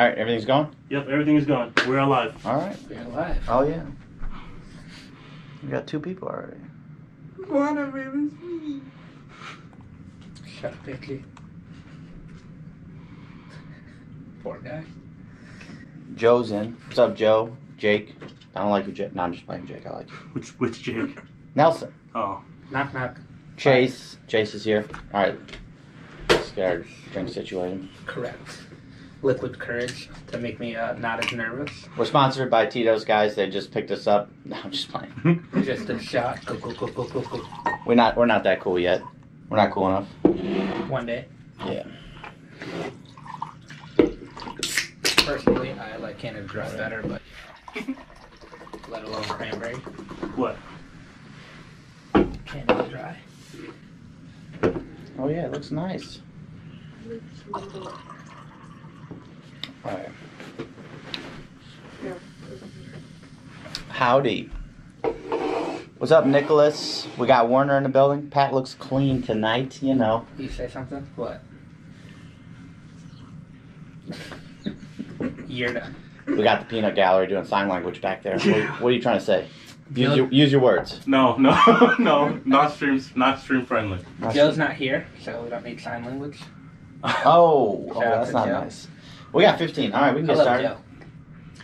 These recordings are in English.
All right, everything's going? Yep, everything is going. We're alive. All right. We're alive. Oh, yeah. We got 2 people already. One of them is me. Shut up, Vicky. Poor guy. Joe's in. What's up, Joe? Jake? I don't like you, Jake. No, I'm just playing Jake. I like you. Which Jake? Nelson. Oh. Knock, knock. Chase. Chase is here. All right. Let's get our drink situation. Correct. Liquid courage to make me not as nervous. We're sponsored by Tito's, guys. They just picked us up. No, I'm just playing. Just a shot. Go, go, go, go, go, go. We're not that cool yet. We're not cool enough. One day. Yeah. Personally, I like Canada Dry better, but let alone cranberry. What? Canada Dry. Oh, yeah, it looks nice. All right. Howdy. What's up, Nicholas? We got Warner in the building. Pat looks clean tonight, you know. You say something? What? You're done. We got the peanut gallery doing sign language back there. What are you trying to say? Use your words. No, not stream friendly. Joe's not here, so we don't need sign language. Oh, Shout out that's to not Joe. nice. We got 15. All right, we can get Hello, started. Joe.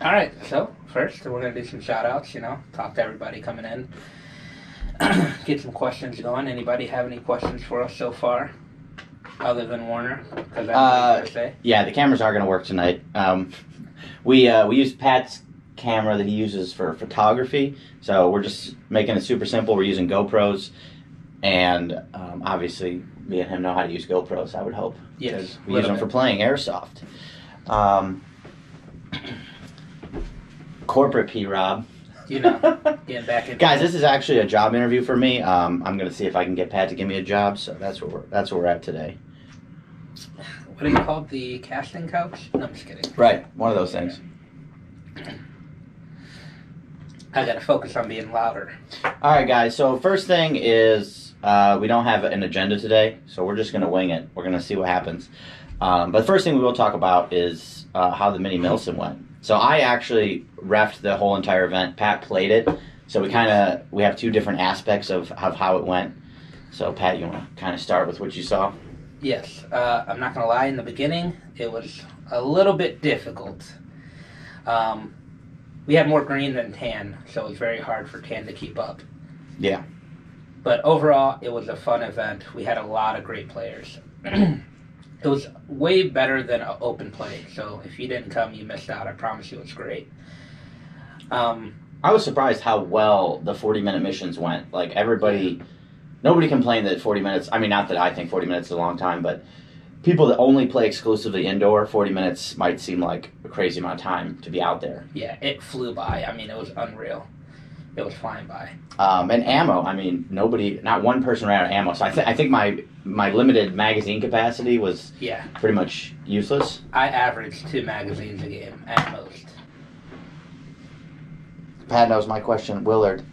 All right, so first we're going to do some shout-outs, talk to everybody coming in. Get some questions going. Anybody have any questions for us so far? Other than Warner? Because I to say. Yeah, the cameras are going to work tonight. We used Pat's camera that he uses for photography, so we're just making it super simple. We're using GoPros, and obviously me and him know how to use GoPros, I would hope. Yes. We use them for playing Airsoft. Corporate P-Rob. Getting back in. Guys, this is actually a job interview for me. I'm going to see if I can get Pat to give me a job, so that's where we're at today. What is it called? The casting couch? No, I'm just kidding. Right, one of those things. I got to focus on being louder. All right, guys, so first thing is we don't have an agenda today, so we're just going to wing it. We're going to see what happens. But the first thing we will talk about is how the Mini Milsim went. So I actually reffed the whole entire event. Pat played it, so we have 2 different aspects of how it went. So Pat, you want to kind of start with what you saw? Yes. I'm not going to lie. In the beginning, it was a little bit difficult. We had more green than tan, so it was very hard for tan to keep up. Yeah. But overall, it was a fun event. We had a lot of great players. It was way better than an open play, so if you didn't come, you missed out. I promise you, it's great. I was surprised how well the 40-minute missions went. Like, nobody complained that 40 minutes, I mean, not that I think 40 minutes is a long time, but people that only play exclusively indoor, 40 minutes might seem like a crazy amount of time to be out there. Yeah, it flew by. I mean, it was unreal. It was flying by. And ammo, I mean, not one person ran out of ammo. So I think my limited magazine capacity was pretty much useless. I averaged 2 magazines a game at most. Pat knows my question. Willard.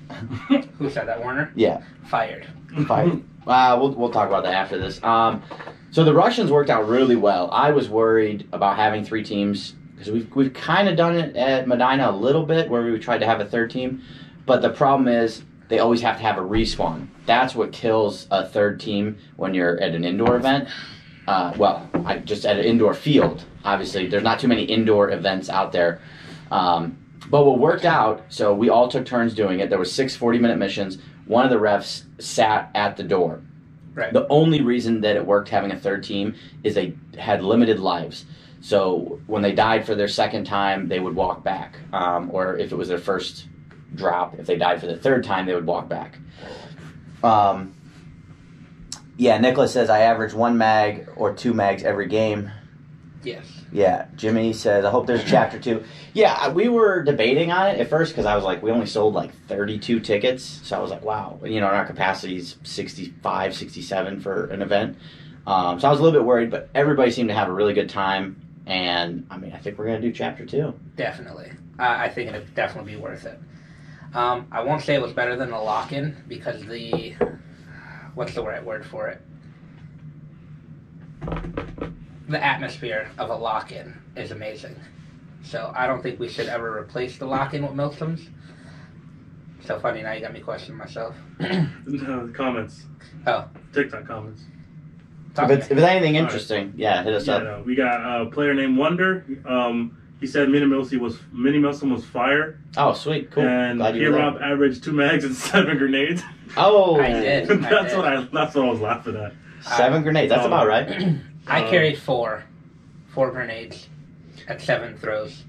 Who said that, Warner? Yeah. Fired. We'll talk about that after this. So the Russians worked out really well. I was worried about having 3 teams because we've kind of done it at Medina a little bit where we tried to have a 3rd team. But the problem is they always have to have a respawn. That's what kills a 3rd team when you're at an indoor event. Just at an indoor field. Obviously, there's not too many indoor events out there. But what worked out, so we all took turns doing it. There were 6 40-minute missions. One of the refs sat at the door. Right. The only reason that it worked having a 3rd team is they had limited lives. So when they died for their 2nd time, they would walk back. Or if it was their first drop, if they died for the 3rd time, they would walk back. Nicholas says I average 1 mag or 2 mags every game. Yes. Yeah, Jimmy says I hope there's chapter 2. Yeah, we were debating on it at first because I was like, we only sold like 32 tickets, so I was like, wow, our capacity is 65, 67 for an event. So I was a little bit worried, but everybody seemed to have a really good time, and I mean, I think we're gonna do chapter 2. Definitely, I think it'd definitely be worth it. I won't say it was better than the lock-in because what's the right word for it? the atmosphere of a lock-in is amazing. So I don't think we should ever replace the lock-in with Milsums. So funny, now you got me questioning myself. Comments. Oh. TikTok comments. If it's anything interesting, hit us up. No. We got a player named Wonder. He said Mini Milsom was fire. Oh, sweet, cool. And Rob averaged 2 mags and 7 grenades. Oh, I did. That's what I was laughing at. 7 grenades. That's about right. I carried 4 grenades at 7 throws.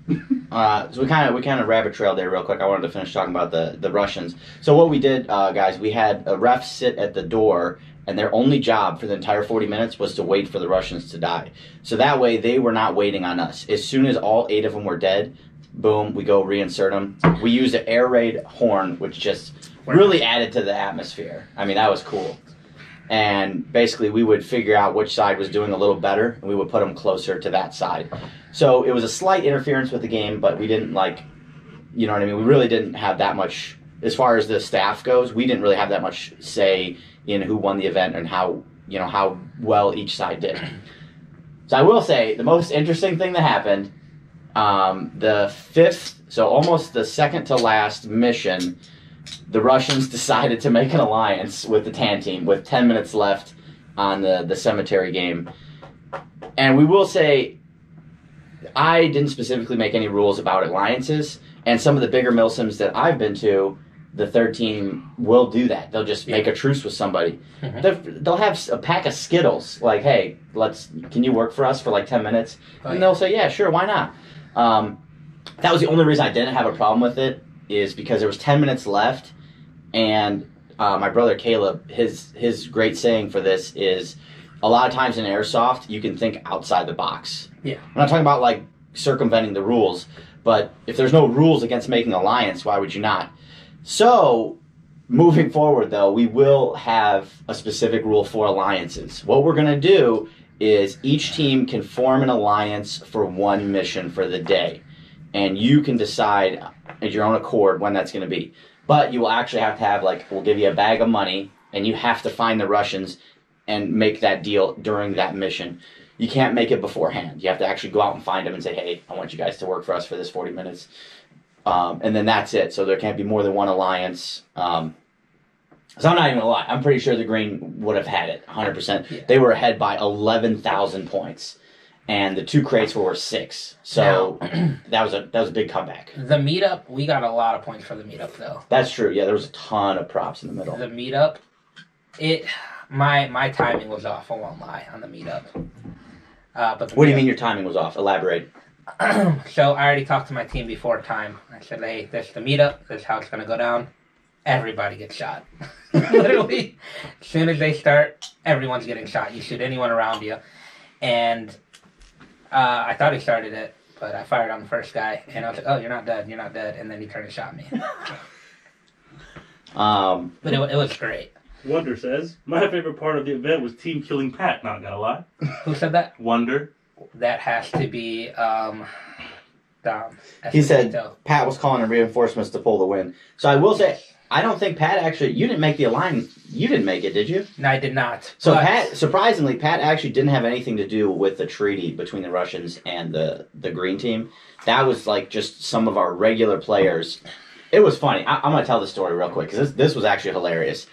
So we kind of rabbit trailed there real quick. I wanted to finish talking about the Russians. So what we did, guys, we had a ref sit at the door, and their only job for the entire 40 minutes was to wait for the Russians to die. So that way they were not waiting on us. As soon as all 8 of them were dead, boom, we go reinsert them. We used an air raid horn, which just really added to the atmosphere. I mean, that was cool. And basically we would figure out which side was doing a little better, and we would put them closer to that side. So it was a slight interference with the game, but we didn't you know what I mean? We really didn't have that much, as far as the staff goes, we didn't really have that much say in who won the event and how well each side did. So I will say, the most interesting thing that happened, the 5th, so almost the second to last mission, the Russians decided to make an alliance with the Tan team with 10 minutes left on the cemetery game. And we will say, I didn't specifically make any rules about alliances, and some of the bigger Milsims that I've been to, the 3rd team will do that. They'll just make a truce with somebody. Mm-hmm. They'll have a pack of Skittles, like, hey, can you work for us for like 10 minutes? And they'll say, yeah, sure, why not? That was the only reason I didn't have a problem with it, is because there was 10 minutes left, and my brother Caleb, his great saying for this is, a lot of times in Airsoft, you can think outside the box. Yeah. I'm not talking about like circumventing the rules, but if there's no rules against making an alliance, why would you not? So, moving forward though, we will have a specific rule for alliances. What we're going to do is each team can form an alliance for one mission for the day. And you can decide at your own accord when that's going to be. But you will actually have to have, we'll give you a bag of money, and you have to find the Russians and make that deal during that mission. You can't make it beforehand. You have to actually go out and find them and say, hey, I want you guys to work for us for this 40 minutes. And then that's it. So there can't be more than one alliance. So I'm not even going to lie. I'm pretty sure the green would have had it, 100%. Yeah. They were ahead by 11,000 points. And the 2 crates were worth 6. So that was a big comeback. The meetup, we got a lot of points for the meetup, though. That's true. Yeah, there was a ton of props in the middle. The meetup, my timing was off, I won't lie, on the meetup. But what do you mean your timing was off? Elaborate. So I already talked to my team before time. I said, hey, this is the meetup. This is how it's going to go down. Everybody gets shot. Literally, as soon as they start, everyone's getting shot. You shoot anyone around you. And I thought he started it, but I fired on the first guy. And I was like, oh, you're not dead. You're not dead. And then he turned and shot me. But it was great. Wonder says, my favorite part of the event was team killing Pat, not gonna lie. Who said that? Wonder. That has to be Dom. He said Pat was calling in reinforcements to pull the win. So I will say, I don't think Pat actually, you didn't make the alliance. You didn't make it, did you? No, I did not. So Pat, surprisingly, Pat actually didn't have anything to do with the treaty between the Russians and the green team. That was just some of our regular players. It was funny. I'm going to tell the story real quick, because this was actually hilarious.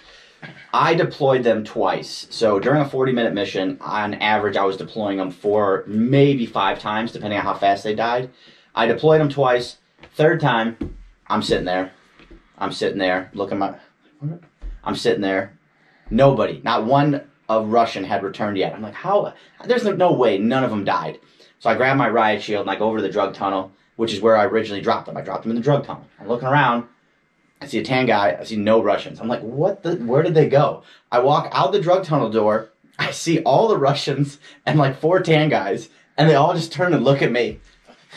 I deployed them twice. So during a 40-minute mission, on average, I was deploying them 4, maybe 5 times, depending on how fast they died. I deployed them twice. 3rd time, I'm sitting there, looking I'm sitting there. Nobody, not one of Russian had returned yet. I'm like, how? There's no way none of them died. So I grabbed my riot shield and I go over to the drug tunnel, which is where I originally dropped them. I dropped them in the drug tunnel. I'm looking around. I see a tan guy. I see no Russians. I'm like, where did they go? I walk out the drug tunnel door. I see all the Russians and 4 tan guys, and they all just turn and look at me.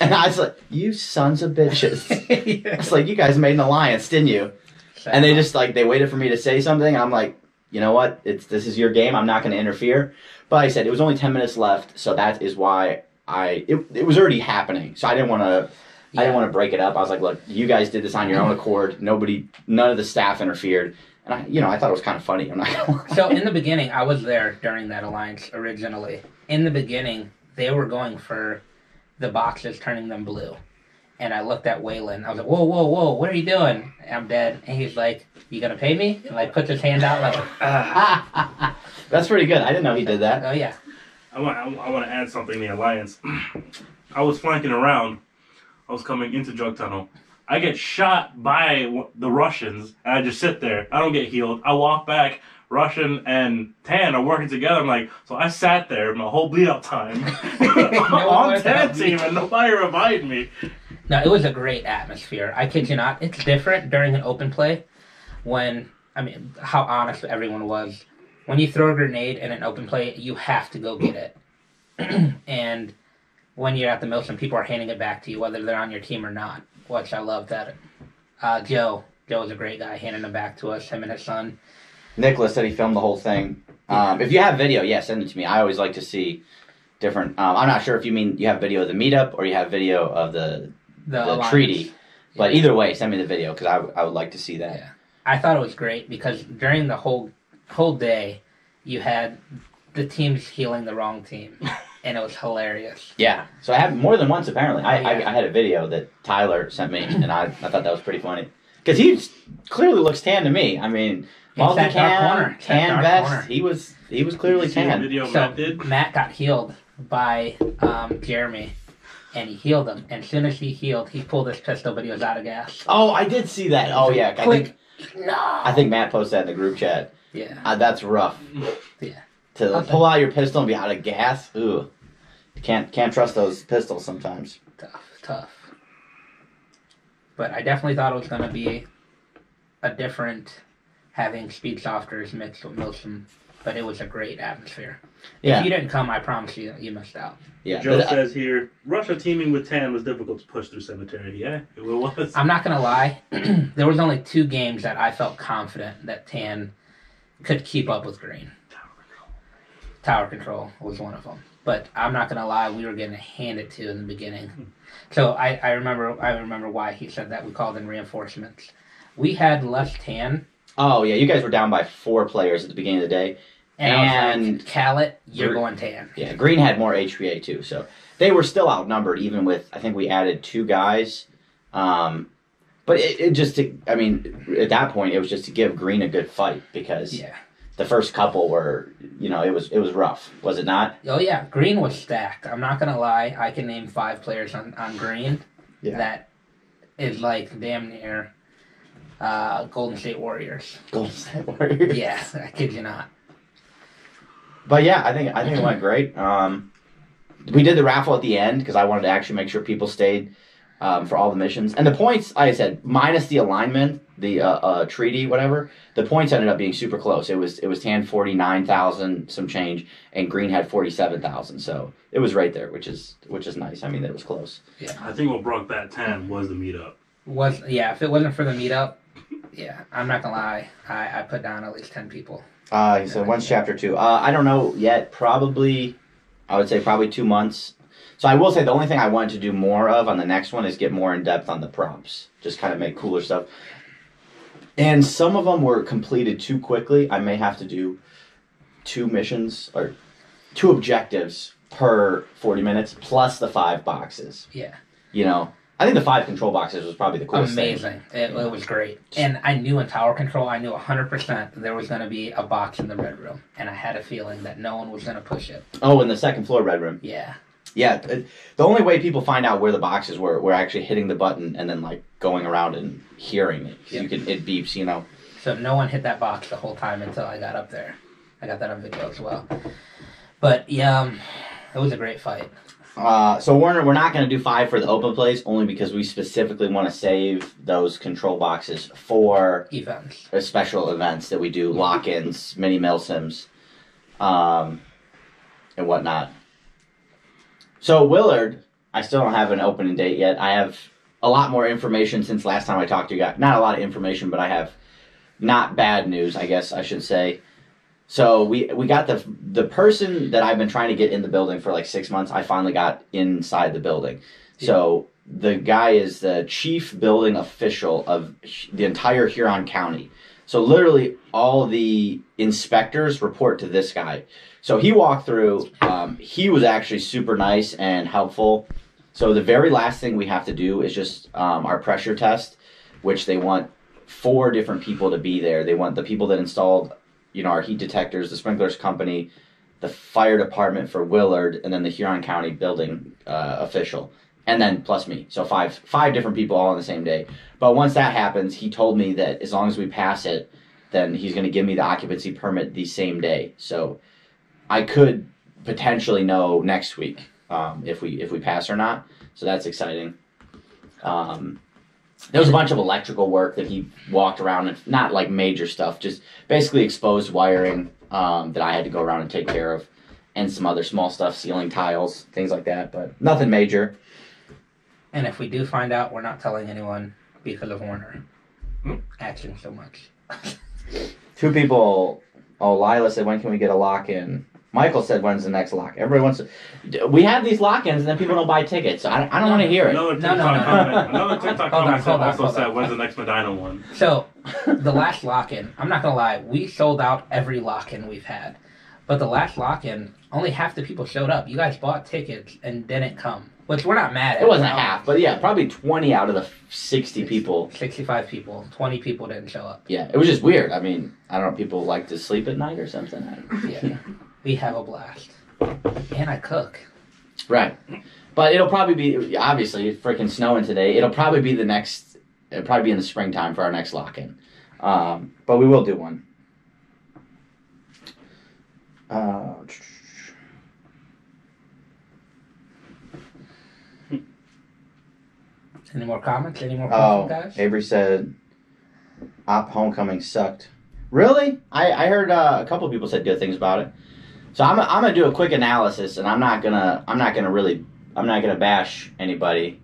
And I was like, you sons of bitches. It's like, you guys made an alliance, didn't you? And they just they waited for me to say something, and I'm like, you know what? This is your game. I'm not going to interfere. But like I said, it was only 10 minutes left, so that is why it was already happening. So I didn't want to. Yeah. I didn't want to break it up. I was like, look, you guys did this on your own accord. None of the staff interfered. And I thought it was kind of funny. I'm not gonna lie. So in the beginning, I was there during that alliance originally. In the beginning, they were going for the boxes, turning them blue. And I looked at Waylon. I was like, whoa, whoa, whoa, what are you doing? And I'm dead. And he's like, you going to pay me? And like puts his hand out like, That's pretty good. I didn't know he did that. oh, yeah. I want to add something to the Alliance. I was flanking around. I was coming into Drug Tunnel. I get shot by the Russians, and I just sit there. I don't get healed. I walk back. Russian and Tan are working together. I'm like, so I sat there my whole bleed-up time on Tan team, and nobody revived me. No, it was a great atmosphere. I kid you not. It's different during an open play when, I mean, how honest everyone was. When you throw a grenade in an open play, you have to go get it. And when you're at the Milsom, people are handing it back to you, whether they're on your team or not, which I love that. Joe was a great guy, handing them back to us, him and his son. Nicholas said he filmed the whole thing. If you have video, yeah, send it to me. I always like to see different. I'm not sure if you mean you have video of the meetup or you have video of the treaty. But either way, send me the video because I would like to see that. Yeah. I thought it was great because during the whole day, you had the teams healing the wrong team. And it was hilarious. Yeah. So I have more than once, apparently. Oh, yeah. I had a video that Tyler sent me, and I thought that was pretty funny. Because he clearly looks tan to me. I mean, multi-cam, tan vest. Corner. He was clearly tan. Video so Matt got healed by Jeremy, and he healed him. And as soon as he healed, he pulled his pistol, but he was out of gas. Oh, I did see that. Oh, yeah. I think Matt posted that in the group chat. Yeah. That's rough. Yeah. To pull out your pistol and be out of gas, ooh. Can't trust those pistols sometimes. Tough. But I definitely thought it was going to be a different having speed softers mixed with Milsom, but it was a great atmosphere. Yeah. If you didn't come, I promise you missed out. Yeah. Joe says here, Russia teaming with Tan was difficult to push through Cemetery. Yeah, it was. I'm not going to lie. There was only 2 games that I felt confident that Tan could keep up with Green. Tower Control was one of them. But I'm not going to lie, we were getting handed to in the beginning. So I remember why he said that. We called in reinforcements. We had less Tan. Oh, yeah, you guys were down by 4 players at the beginning of the day. And I was like, Callet, you're going Tan. Yeah, Green had more HPA too, so they were still outnumbered even with, I think we added 2 guys. But it just, I mean, at that point, it was just to give Green a good fight because the first couple were, it was rough, was it not? Oh, yeah, Green was stacked. I'm not going to lie, I can name 5 players on Green that is like damn near Golden State Warriors. Golden State Warriors? Yeah, I kid you not. But yeah, I think it went great. We did the raffle at the end because I wanted to actually make sure people stayed for all the missions. And the points, like I said, minus the alignment, the treaty, whatever, the points ended up being super close. It was Tan 49,000 some change, and Green had 47,000. So it was right there, which is nice. I mean, it was close. Yeah, I think what brought that Tan was the meetup. If it wasn't for the meetup, I'm not gonna lie, I put down at least 10 people. He said, when's chapter 2? I don't know yet. I would say probably 2 months. So I will say the only thing I wanted to do more of on the next one is get more in depth on the prompts. Just kind of make cooler stuff. And some of them were completed too quickly. I may have to do 2 missions or 2 objectives per 40 minutes plus the 5 boxes. Yeah. I think the 5 control boxes was probably the coolest thing. Amazing. It was great. And I knew in Tower Control, 100% there was going to be a box in the red room. And I had a feeling that no one was going to push it. Oh, in the second floor red room. Yeah. Yeah. The only way people find out where the boxes were actually hitting the button and then like going around and hearing it. Yep. It beeps, So no one hit that box the whole time until I got up there. I got that on video as well. But yeah, it was a great fight. So Warner, we're not going to do 5 for the open plays only because we specifically want to save those control boxes for events, special events that we do, lock-ins, mini milsims, and whatnot. So Willard, I still don't have an opening date yet. I have a lot more information since last time I talked to you guys. Not a lot of information, but I have not bad news, I guess I should say. So we got the person that I've been trying to get in the building for like 6 months. I finally got inside the building. Yeah. So the guy is the chief building official of the entire Huron County. So literally all the inspectors report to this guy. So he walked through. He was actually super nice and helpful. So the very last thing we have to do is just our pressure test, which they want 4 different people to be there. They want the people that installed, our heat detectors, the sprinklers company, the fire department for Willard, and then the Huron County building official, and then plus me. So five different people all on the same day. But once that happens, he told me that as long as we pass it, then he's going to give me the occupancy permit the same day. So I could potentially know next week if we pass or not. So that's exciting. There was a bunch of electrical work that he walked around, and not like major stuff, just basically exposed wiring that I had to go around and take care of, and some other small stuff, ceiling tiles, things like that, but nothing major. And if we do find out, we're not telling anyone because of Warner acting so much. 2 people. Oh, Lila said, when can we get a lock-in? Michael said, when's the next lock? Everybody wants to... We have these lock-ins, and then people don't buy tickets. So I don't want to hear it. Another TikTok comment also said, when's the next Medina one? So, the last lock-in, I'm not going to lie, we sold out every lock-in we've had. But the last lock-in, only half the people showed up. You guys bought tickets and didn't come. Which we're not mad at. It wasn't half, but yeah, probably 20 out of the 60 people. 65 people. 20 people didn't show up. Yeah, it was just weird. I mean, I don't know, people like to sleep at night or something. Yeah. We have a blast. And I cook. Right. But it'll probably be, obviously, it's freaking snowing today. It'll probably be in the springtime for our next lock-in. But we will do one. Any more comments? Any more questions, guys? Avery said, Op Homecoming sucked. Really? I heard a couple of people said good things about it. So I'm gonna do a quick analysis, and I'm not gonna bash anybody,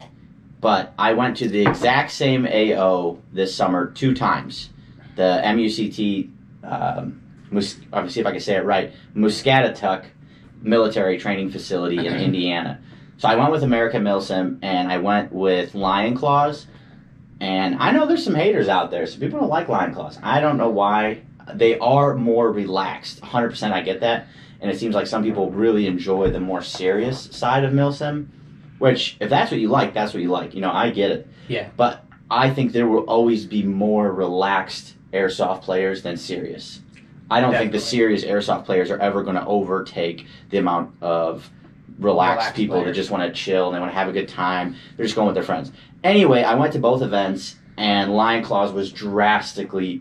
but I went to the exact same AO this summer 2 times. The MUCT, let me see if I can say it right, Muscatatuck Military Training Facility in Indiana. So I went with American Milsim, and I went with Lion Claws, and I know there's some haters out there. Some people don't like Lion Claws. I don't know why. They are more relaxed. 100% I get that. And it seems like some people really enjoy the more serious side of Milsim, which, if that's what you like, that's what you like. I get it. Yeah. But I think there will always be more relaxed airsoft players than serious. I don't think the serious airsoft players are ever going to overtake the amount of relaxed people players that just want to chill and they want to have a good time. They're just going with their friends. Anyway, I went to both events, and Lion Claws was drastically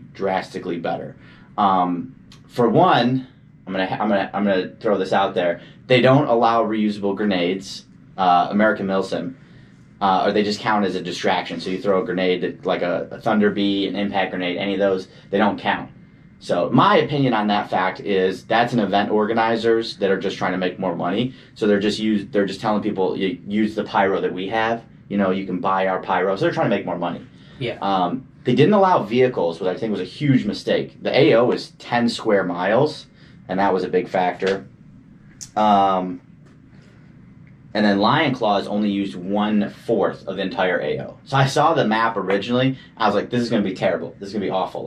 better. For one, I'm gonna throw this out there. They don't allow reusable grenades. American Milsim, or they just count as a distraction. So you throw a grenade like a Thunder Bee, an impact grenade, any of those, they don't count. So my opinion on that fact is that's an event organizers that are just trying to make more money. So they're just telling people, you use the pyro that we have. You can buy our pyro. So they're trying to make more money. Yeah. They didn't allow vehicles, which I think was a huge mistake. The AO is 10 square miles, and that was a big factor. And then Lion Claws only used 1/4 of the entire AO. So I saw the map originally. I was like, this is going to be terrible. This is going to be awful.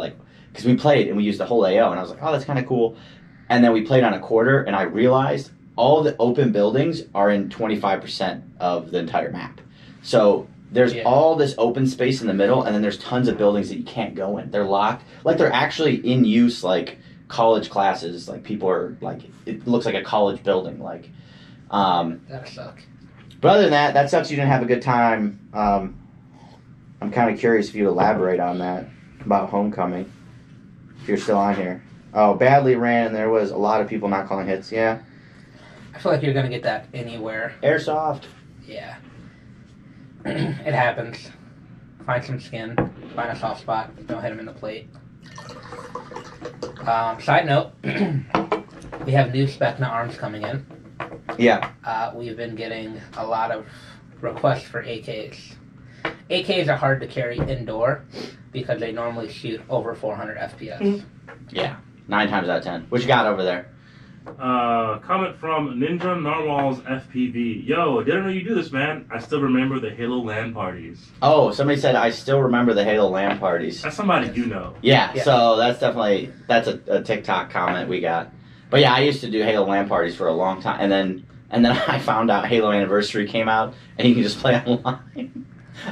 Because we played and we used the whole AO, and I was like, oh, that's kind of cool. And then we played on a quarter, and I realized all the open buildings are in 25% of the entire map. So there's all this open space in the middle, and then there's tons of buildings that you can't go in. They're locked. They're actually in use, college classes. People are, it looks like a college building. That'll suck. But other than that sucks you didn't have a good time. I'm kind of curious if you elaborate on that, about Homecoming, if you're still on here. Oh, badly ran. There was a lot of people not calling hits. Yeah. I feel like you're going to get that anywhere. Airsoft. Yeah. It happens. Find some skin. Find a soft spot. Don't hit them in the plate. Side note, we have new Specna arms coming in. Yeah. We've been getting a lot of requests for AKs. AKs are hard to carry indoor because they normally shoot over 400 FPS. Yeah. 9 times out of 10. What you got over there? Comment from Ninja Narwhal's FPV. Yo, didn't know you do this, man. I still remember the Halo LAN parties. Oh, somebody said I still remember the Halo LAN parties. That's somebody you know. Yeah, so that's a TikTok comment we got. But yeah, I used to do Halo LAN parties for a long time, and then I found out Halo Anniversary came out, and you can just play online.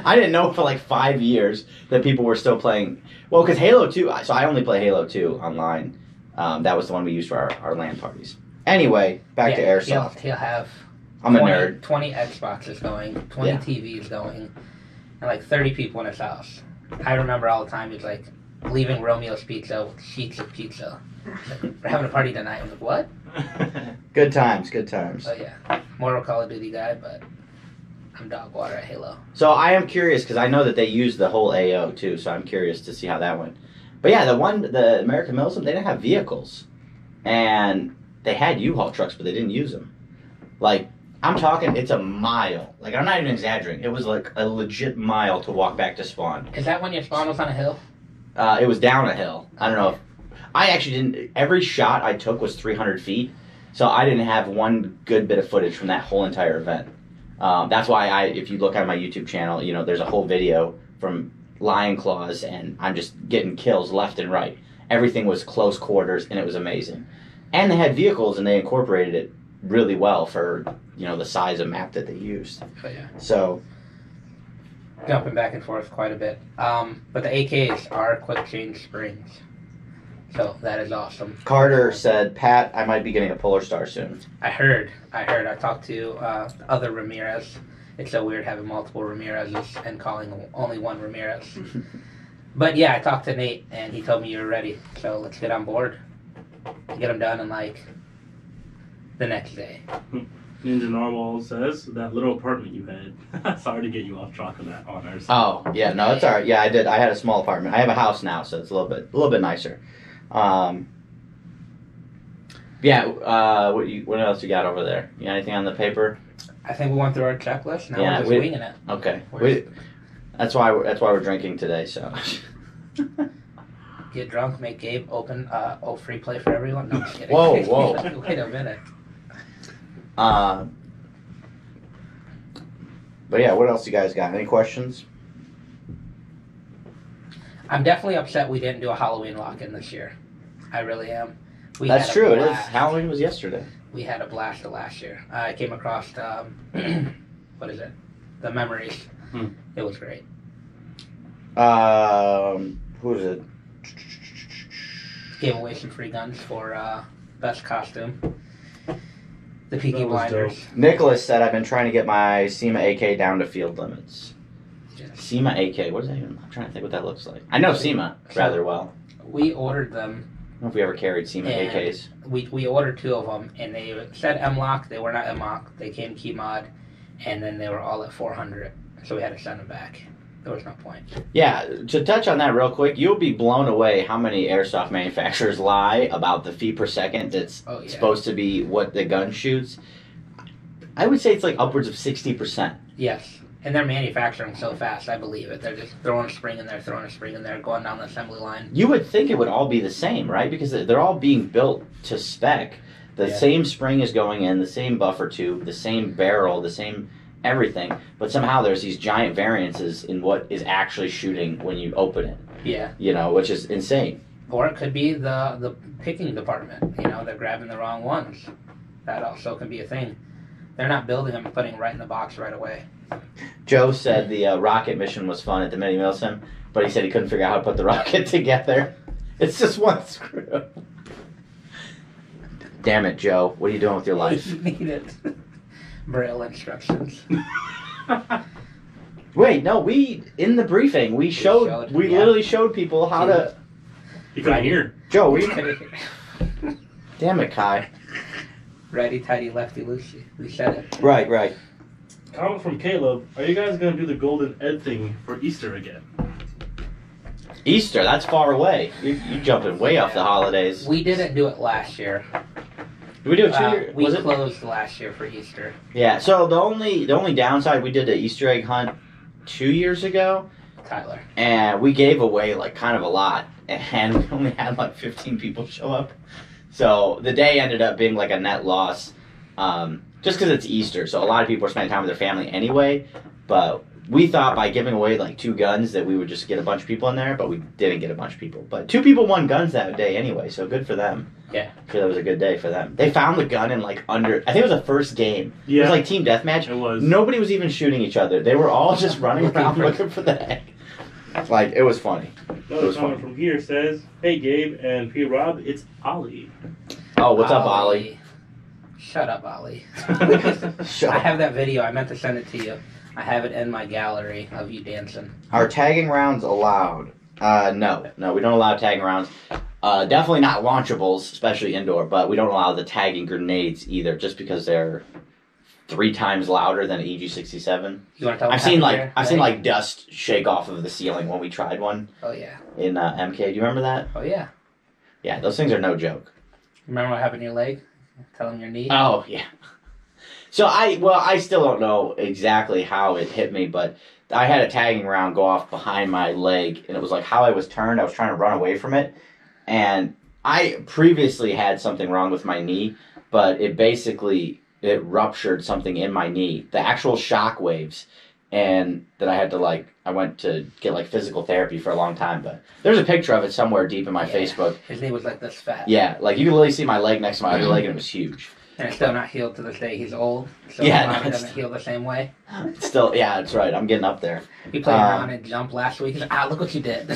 I didn't know for like 5 years that people were still playing. Well, because Halo 2, so I only play Halo 2 online. That was the one we used for our LAN parties. Anyway, back to Airsoft. He'll have I'm a nerd. 20 Xboxes going, 20 TVs going, and like 30 people in his house. I remember all the time he's like leaving Romeo's Pizza with sheets of pizza. Like, we're having a party tonight. I'm like, what? Good times, good times. Oh yeah, more of a Call of Duty guy, but I'm dog water at Halo. So I am curious because I know that they used the whole AO too, so I'm curious to see how that went. But yeah, the American Milsim, they didn't have vehicles, and they had U-Haul trucks, but they didn't use them. Like, I'm talking, it's a mile. Like, I'm not even exaggerating. It was like a legit mile to walk back to spawn. Is that when your spawn was on a hill? It was down a hill. I don't know if I actually didn't. Every shot I took was 300 feet, so I didn't have one good bit of footage from that whole entire event. That's why if you look on my YouTube channel, you know, there's a whole video from Lion Claws, and I'm just getting kills left and right. Everything was close quarters, and it was amazing. And they had vehicles, and they incorporated it really well for, you know, the size of map that they used. Oh, yeah. So Jumping back and forth quite a bit. But the AKs are quick change springs. So that is awesome. Carter said, Pat, I might be getting a Polar Star soon. I heard. I talked to other Ramirez. It's so weird having multiple Ramirez's and calling only one Ramirez. But yeah, I talked to Nate, and he told me you were ready. So let's get on board. Get them done in like the next day. Ninja Narwhal says that little apartment you had. Sorry to get you off track of that on our side. Oh yeah, no, it's all right. Yeah, I did. I had a small apartment. I have a house now, so it's a little bit nicer. Yeah. What else you got over there? You got anything on the paper? I think we went through our checklist. Now Yeah, we're just winging it. Okay. That's why we're drinking today. So. Get drunk, make Gabe open free play for everyone. No, I'm just kidding. Whoa. Wait a minute. But yeah, what else you guys got? Any questions? I'm definitely upset we didn't do a Halloween lock-in this year. I really am. That's true. It is. Halloween was yesterday. We had a blast the last year. I came across what is it? The memories. It was great. Who is it? Gave away some free guns for best costume. The Peaky Blinders. Nicholas said, I've been trying to get my SEMA AK down to field limits. SEMA AK, what is that even? I'm trying to think what that looks like. I know SEMA rather well. We ordered them. I don't know if we ever carried SEMA AKs. We ordered 2 of them, and they said M-Lock. They were not M-Lock. They came key mod, and then they were all at 400. So we had to send them back. There was no point. Yeah, to touch on that real quick, you'll be blown away how many airsoft manufacturers lie about the feet per second that's supposed to be what the gun shoots. I would say it's like upwards of 60%. Yes, and they're manufacturing so fast, I believe it. They're just throwing a spring in there, going down the assembly line. You would think it would all be the same, right? Because they're all being built to spec. The same spring is going in, the same buffer tube, the same barrel, the same everything, but somehow there's these giant variances in what is actually shooting when you open it. Yeah. You know, which is insane. Or it could be the picking department. You know, they're grabbing the wrong ones. That also can be a thing. They're not building them and putting them right in the box right away. Joe said the rocket mission was fun at the Mini Milsim, but he said he couldn't figure out how to put the rocket together. It's just one screw. Damn it, Joe. What are you doing with your life? You need it. Braille instructions. Wait, no, in the briefing, we literally showed people how to... You couldn't hear. Joe, damn it, Kai. Righty, tighty, lefty, loosey. We said it. Right. Comment from Caleb. Are you guys going to do the Golden Ed thing for Easter again? Easter? That's far away. You're jumping way off the holidays. We didn't do it last year. Did we do it 2 years? We closed last year for Easter. Yeah, so the only downside, we did an Easter egg hunt 2 years ago. Tyler. And we gave away like kind of a lot. And we only had like 15 people show up. So the day ended up being like a net loss, just because it's Easter. So a lot of people are spending time with their family anyway. But we thought by giving away like 2 guns that we would just get a bunch of people in there, but we didn't get a bunch of people. But 2 people won guns that day anyway, so good for them. Yeah. I'm sure that was a good day for them. They found the gun in like I think it was the first game. Yeah. It was like team deathmatch. It was. Nobody was even shooting each other. They were all just running around looking for the egg. Like, it was funny. Another comment from here says, "Hey Gabe and P. Rob, it's Ollie." Oh, what's up, Ollie? Shut up, Ollie. Shut I up. have that video. I meant to send it to you. I have it in my gallery of you dancing. Are tagging rounds allowed? No, we don't allow tagging rounds. Definitely not launchables, especially indoor, but we don't allow the tagging grenades either, just because they're 3 times louder than an EG67. You want to tell I've seen like dust shake off of the ceiling when we tried one Oh, yeah. in MK. Do you remember that? Oh, yeah. Yeah, those things are no joke. Remember what happened to your leg? Tell him your knee? Oh, yeah. So I still don't know exactly how it hit me, but I had a tagging round go off behind my leg, and it was like how I was turned. I was trying to run away from it, and I previously had something wrong with my knee, but it ruptured something in my knee. The actual shock waves, and that I had to I went to get physical therapy for a long time, but there's a picture of it somewhere deep in my Facebook. His knee was like this fat. Yeah, you can literally see my leg next to my other leg, and it was huge. And it's still not healed to this day. He's old, so Yeah, his body no, doesn't heal the same way. Still, yeah, that's right. I'm getting up there. He played around and jumped last week. He's like, look what you did.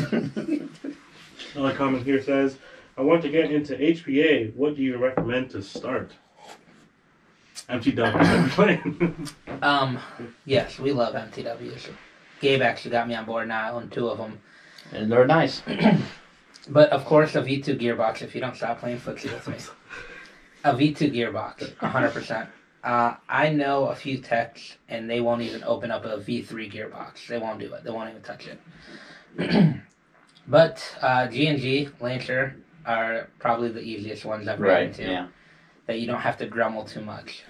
Another comment here says, "I want to get into HPA. What do you recommend to start?" MTW playing. Yes, we love MTWs. Gabe actually got me on board now. I own 2 of them. And they're nice. But of course, a V2 gearbox. If you don't stop playing footsie with me, a V2 gearbox, 100%. I know a few techs, and they won't even open up a V3 gearbox. They won't do it. They won't even touch it. But G&G, Lancer are probably the easiest ones I've ran into. Yeah. That you don't have to Dremel too much.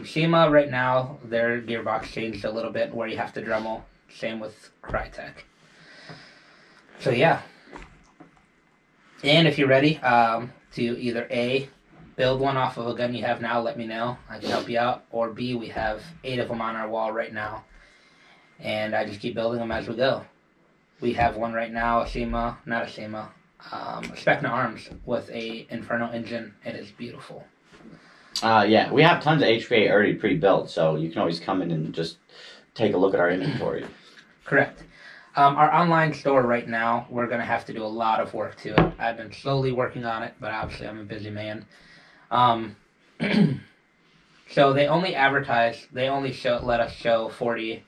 Shima, right now, their gearbox changed a little bit where you have to Dremel. Same with Crytek. So, yeah. And if you're ready to either A, build one off of a gun you have now, let me know. I can help you out. Or B, we have 8 of them on our wall right now. And I just keep building them as we go. We have one right now, a Shima, not a Shima, Specna Arms with a Inferno engine. It is beautiful. Yeah, we have tons of HPA already pre-built, so you can always come in and just take a look at our inventory. Correct. Our online store right now, we're going to have to do a lot of work to it. I've been slowly working on it, but obviously I'm a busy man. So they only let us show 40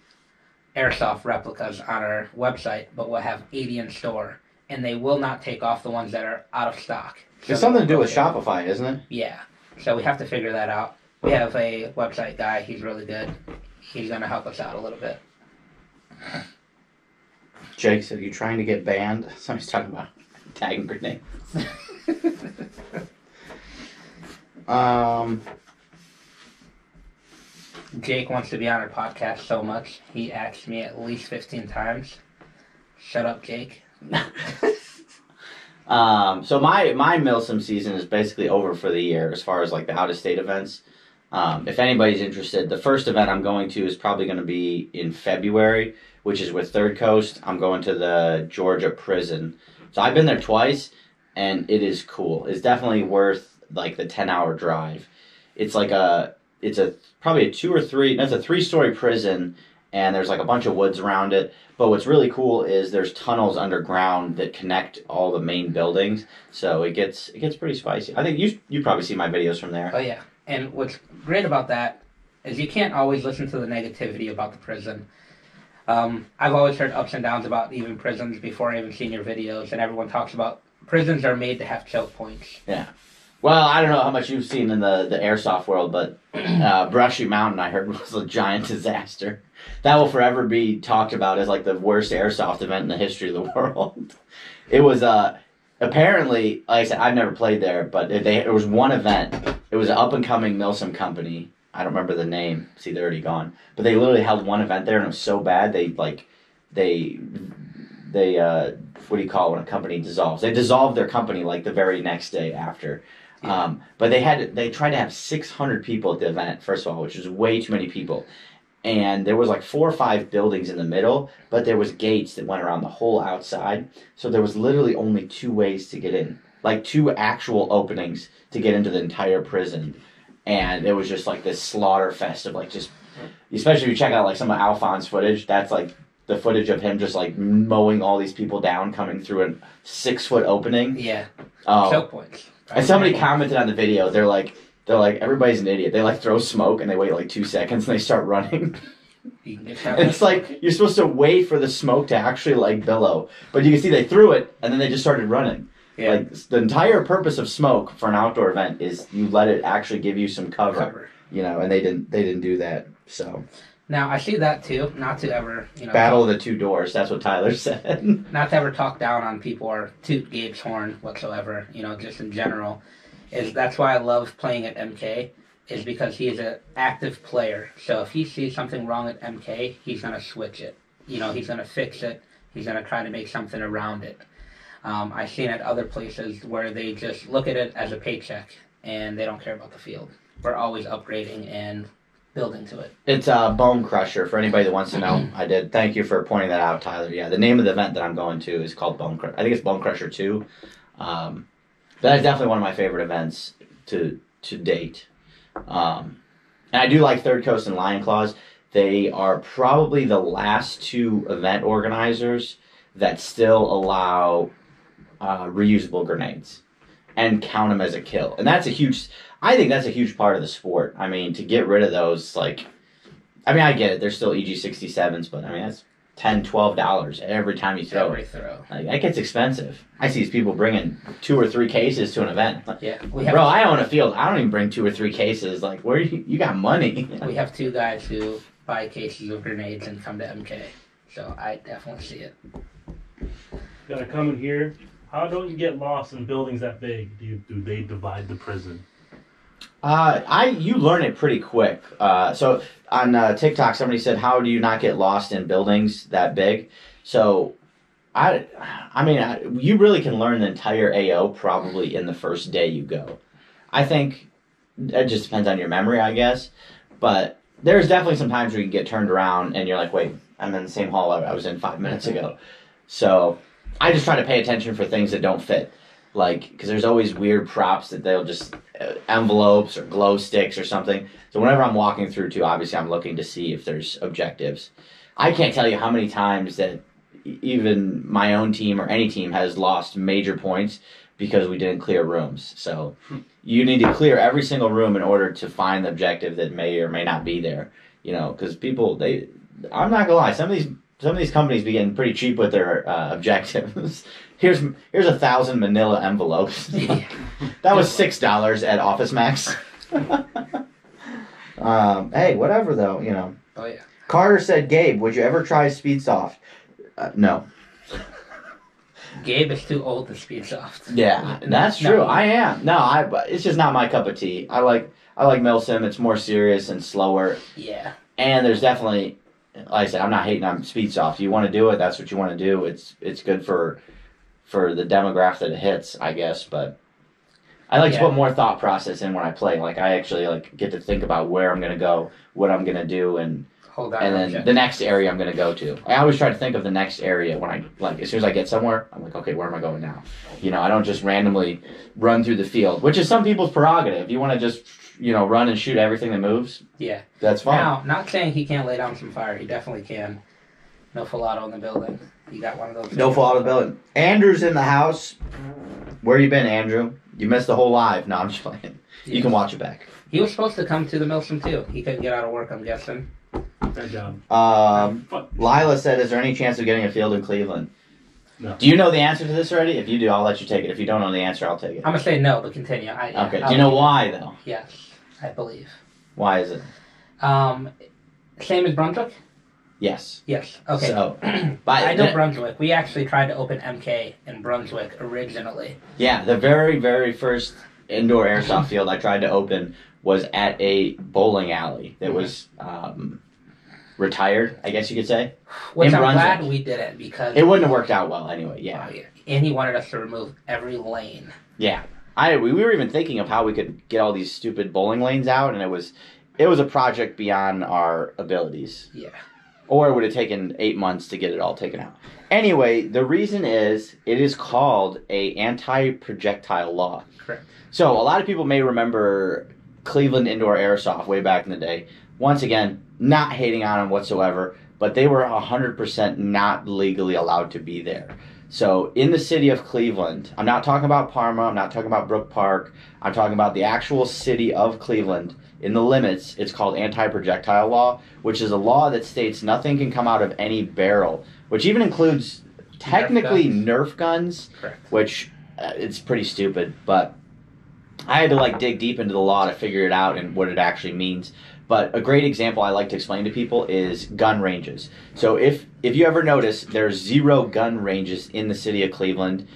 Airsoft replicas on our website, but we'll have 80 in store. And they will not take off the ones that are out of stock. So It's something to do with Shopify, isn't it? Yeah. So we have to figure that out. We have a website guy. He's really good. He's going to help us out a little bit. Jake said, "You trying to get banned?" Somebody's talking about tagging grenades. Jake wants to be on our podcast so much, he asked me at least 15 times. Shut up, Jake. So my Milsim season is basically over for the year as far as the out-of-state events. If anybody's interested, the first event I'm going to is probably going to be in February, which is with Third Coast. I'm going to the Georgia prison. So I've been there twice, and it is cool. It's definitely worth the 10-hour drive. It's probably a 3-story prison, and there's a bunch of woods around it. But what's really cool is there's tunnels underground that connect all the main buildings, so it gets pretty spicy. I think you probably see my videos from there. Oh yeah, and what's great about that is you can't always listen to the negativity about the prison. I've always heard ups and downs about even prisons before I even seen your videos, and everyone talks about prisons are made to have choke points. Yeah. Well, I don't know how much you've seen in the airsoft world, but Brushy Mountain, I heard, was a giant disaster. That will forever be talked about as the worst airsoft event in the history of the world. It was apparently, like I said, I've never played there, but there was one event. It was an up-and-coming Milsim company. I don't remember the name. See, they're already gone. But they literally held one event there, and it was so bad they what do you call it when a company dissolves? They dissolved their company like the very next day after. Yeah. But they tried to have 600 people at the event, first of all, which was way too many people. And there was like 4 or 5 buildings in the middle, but there was gates that went around the whole outside. So there was literally only 2 ways to get in, like 2 actual openings to get into the entire prison. And it was just like this slaughter fest of like just, especially if you check out like some of Alphon's footage, that's like the footage of him just like mowing all these people down coming through a 6-foot opening. Yeah. Oh. Choke points. And somebody commented on the video, they're like, everybody's an idiot. They like throw smoke and they wait like 2 seconds and they start running. You can get And it's like you're supposed to wait for the smoke to actually like billow, but you can see they threw it and then they just started running. Yeah. Like the entire purpose of smoke for an outdoor event is you let it actually give you some cover. You know, and they didn't do that. So now I see that too. Not to ever, battle of the 2 doors. That's what Tyler said. not to ever talk down on people or toot Gabe's horn whatsoever. Just in general, that's why I love playing at MK. Is because he is an active player. So if he sees something wrong at MK, he's gonna switch it. He's gonna fix it. He's gonna try to make something around it. I've seen at other places where they just look at it as a paycheck and they don't care about the field. We're always upgrading and building to it. It's Bone Crusher, for anybody that wants to know. I did. Thank you for pointing that out, Tyler. Yeah, the name of the event that I'm going to is called Bone Crusher. I think it's Bone Crusher 2. That's definitely one of my favorite events to date. And I do like Third Coast and Lion Claws. They are probably the last 2 event organizers that still allow reusable grenades and count them as a kill. And I think that's a huge part of the sport. I mean, to get rid of those, I get it. They're still EG67s, but that's $10, $12 every time you throw. Every throw. That gets expensive. I see these people bringing 2 or 3 cases to an event. Yeah. Bro, I own a field. I don't even bring 2 or 3 cases. Like, where you got money? We have 2 guys who buy cases of grenades and come to MK. So I definitely see it. Gotta come in here. How don't you get lost in buildings that big? Do they divide the prison? You learn it pretty quick. So on TikTok, somebody said, "How do you not get lost in buildings that big?" So, you really can learn the entire AO probably in the first day you go. I think it just depends on your memory, I guess. But there's definitely some times where you get turned around and you're like, "Wait, I'm in the same hall I was in 5 minutes ago." So I just try to pay attention for things that don't fit. Because there's always weird props that they'll just, envelopes or glow sticks or something. So whenever I'm walking through too, obviously I'm looking to see if there's objectives. I can't tell you how many times that even my own team or any team has lost major points because we didn't clear rooms. So you need to clear every single room in order to find the objective that may or may not be there. Because people, I'm not gonna lie, some of these companies be getting pretty cheap with their objectives. Here's 1,000 manila envelopes. That was $6 at Office Max. Hey, whatever though, Oh yeah. Carter said, "Gabe, would you ever try Speedsoft?" No. Gabe is too old to Speedsoft. Yeah, that's true. I am. No, it's just not my cup of tea. I like Milsim. It's more serious and slower. Yeah. And there's definitely, like I said, I'm not hating on Speedsoft. You want to do it, that's what you want to do. It's good for the demographic that it hits, I guess, but I like to put more thought process in when I play. Like, I actually get to think about where I'm going to go, what I'm going to do, and then the next area I'm going to go to. I always try to think of the next area when as soon as I get somewhere, I'm like, okay, where am I going now? I don't just randomly run through the field, which is some people's prerogative. You want to just, run and shoot everything that moves? Yeah. That's fine. Now, not saying he can't lay down some fire. He definitely can. No Filato in the building. You got one of those. No Filato in the building. Andrew's in the house. Where you been, Andrew? You missed the whole live. No, I'm just playing. Yeah. You can watch it back. He was supposed to come to the Milsom too. He couldn't get out of work, I'm guessing. Good job. Lila said, "Is there any chance of getting a field in Cleveland?" No. Do you know the answer to this already? If you do, I'll let you take it. If you don't know the answer, I'll take it. I'm going to say no, but continue. Okay. Do you know why, though? Yes, I believe. Why is it? Same as Brunswick? Yes. Yes. Okay. So, I know Brunswick. We actually tried to open MK in Brunswick originally. Yeah, the very, very first indoor airsoft field I tried to open was at a bowling alley. That was, retired, I guess you could say. Which in I'm Brunswick. glad we did it because It wouldn't have worked out well anyway, yeah. And he wanted us to remove every lane. Yeah. We were even thinking of how we could get all these stupid bowling lanes out, and it was a project beyond our abilities. Yeah. Or it would have taken 8 months to get it all taken out. Anyway, the reason is it is called a anti-projectile law. Correct. So a lot of people may remember Cleveland Indoor Airsoft way back in the day. Once again, not hating on them whatsoever, but they were 100% not legally allowed to be there. So in the city of Cleveland, I'm not talking about Parma, I'm not talking about Brook Park, I'm talking about the actual city of Cleveland. In the limits, it's called anti-projectile law, which is a law that states nothing can come out of any barrel, which even includes technically Nerf guns, Correct. which it's pretty stupid, but I had to dig deep into the law to figure it out and what it actually means. But a great example I like to explain to people is gun ranges. So if you ever notice, there's 0 gun ranges in the city of Cleveland.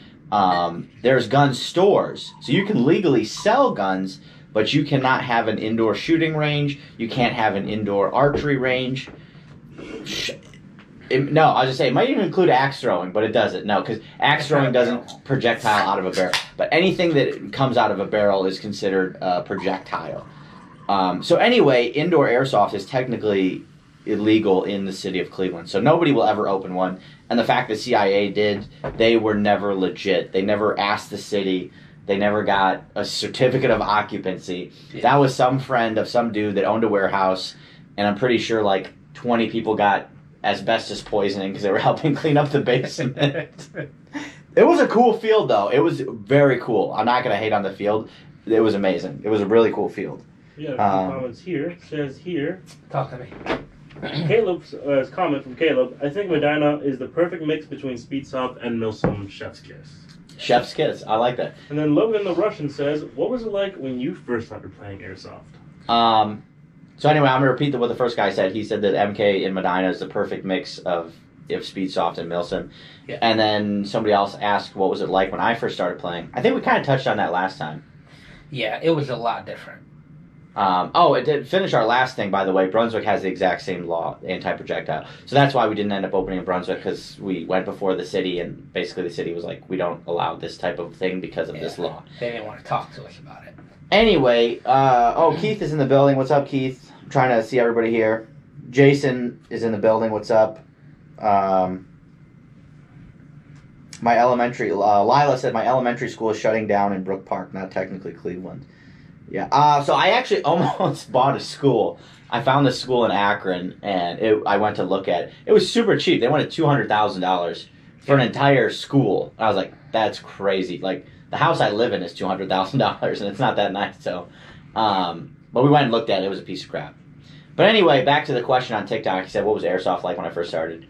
There's gun stores, so you can legally sell guns, but you cannot have an indoor shooting range. You can't have an indoor archery range. No, I was just saying, it might even include axe throwing, but it doesn't. No, because axe throwing doesn't projectile out of a barrel. But anything that comes out of a barrel is considered a projectile. So anyway, indoor airsoft is technically illegal in the city of Cleveland. So nobody will ever open one. And the fact that CIA did, they were never legit. They never asked the city. They never got a certificate of occupancy. Yeah. That was some friend of some dude that owned a warehouse. And I'm pretty sure 20 people got asbestos poisoning because they were helping clean up the basement. It was a cool field, though. It was very cool. I'm not going to hate on the field. It was amazing. It was a really cool field. Yeah, comments here. It says here. Talk to me. Caleb's comment from Caleb. I think Medina is the perfect mix between Speedsoft and Milsom Chef's Kiss. Chef's Kiss. I like that. And then Logan the Russian says, what was it like when you first started playing Airsoft? So anyway, I'm going to repeat what the first guy said. He said that MK in Medina is the perfect mix of Speedsoft and Milsom. Yeah. And then somebody else asked what was it like when I first started playing. I think we kind of touched on that last time. Yeah, it was a lot different. It did finish our last thing, by the way. Brunswick has the exact same law, anti-projectile. So that's why we didn't end up opening in Brunswick, because we went before the city, and basically the city was like, we don't allow this type of thing because of this law. They didn't want to talk to us about it. Anyway, Keith is in the building. What's up, Keith? I'm trying to see everybody here. Jason is in the building. What's up? Lila said my elementary school is shutting down in Brook Park, not technically Cleveland. Yeah. So I actually almost bought a school. I found this school in Akron, and I went to look at it. It was super cheap. They wanted $200,000 for an entire school. I was like, that's crazy. The house I live in is $200,000, and it's not that nice. So, but we went and looked at it. It was a piece of crap. But anyway, back to the question on TikTok. He said, what was Airsoft like when I first started?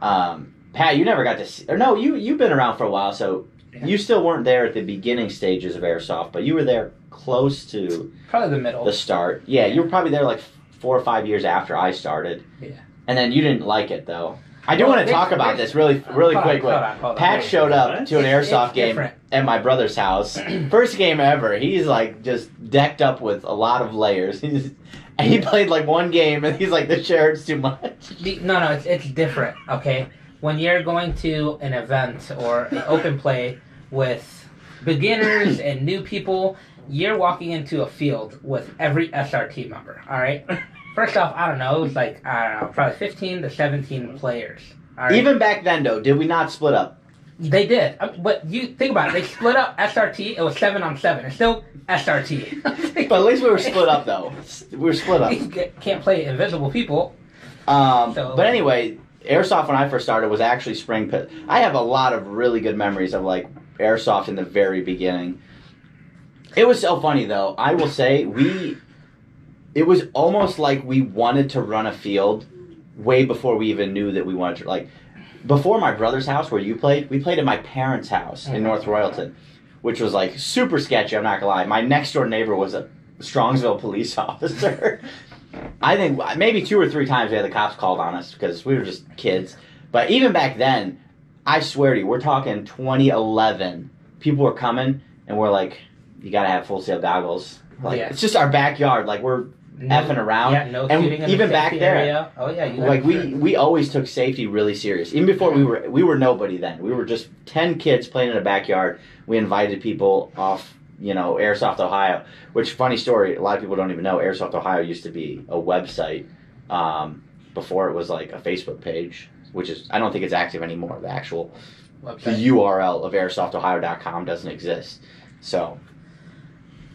Pat, you never got to see... Or no, you've been around for a while, so you still weren't there at the beginning stages of Airsoft, but you were there close to... Probably the middle. The start. Yeah, you were probably there 4 or 5 years after I started. Yeah. And then you didn't like it, though. I do want to talk about this really quick. Hold on. Pat showed up to an Airsoft game at my brother's house. First game ever. He's just decked up with a lot of layers. And he played one game, and he's like, this chair hurts too much. No, it's different, okay? When you're going to an event or an open play with beginners and new people, you're walking into a field with every SRT member, all right? First off, I don't know, it was probably 15 to 17 players. All right? Even back then, though, did we not split up? They did. But you think about it, they split up SRT, it was 7-on-7. It's still SRT. But at least we were split up, though. We were split up. You can't play invisible people. But anyway... Airsoft, when I first started, was actually spring pit. I have a lot of really good memories of Airsoft in the very beginning. It was so funny, though. I will say it was almost like we wanted to run a field way before we even knew that we wanted to. Before my brother's house, where you played, we played at my parents' house in North Royalton, which was super sketchy. I'm not gonna lie. My next door neighbor was a Strongsville police officer. I think maybe 2 or 3 times we had the cops called on us because we were just kids. But even back then, I swear to you, we're talking 2011. People were coming, and we're like, you got to have full sail goggles. It's just our backyard. We're effing around. Yeah, no and shooting in even the back safety there, area. Oh yeah, you like we always took safety really serious. Even before we were nobody then. We were just 10 kids playing in a backyard. We invited people off, Airsoft Ohio. Which, funny story, a lot of people don't even know Airsoft Ohio used to be a website before it was like a Facebook page, which is, I don't think it's active anymore. The actual the URL of airsoftohio.com doesn't exist. So.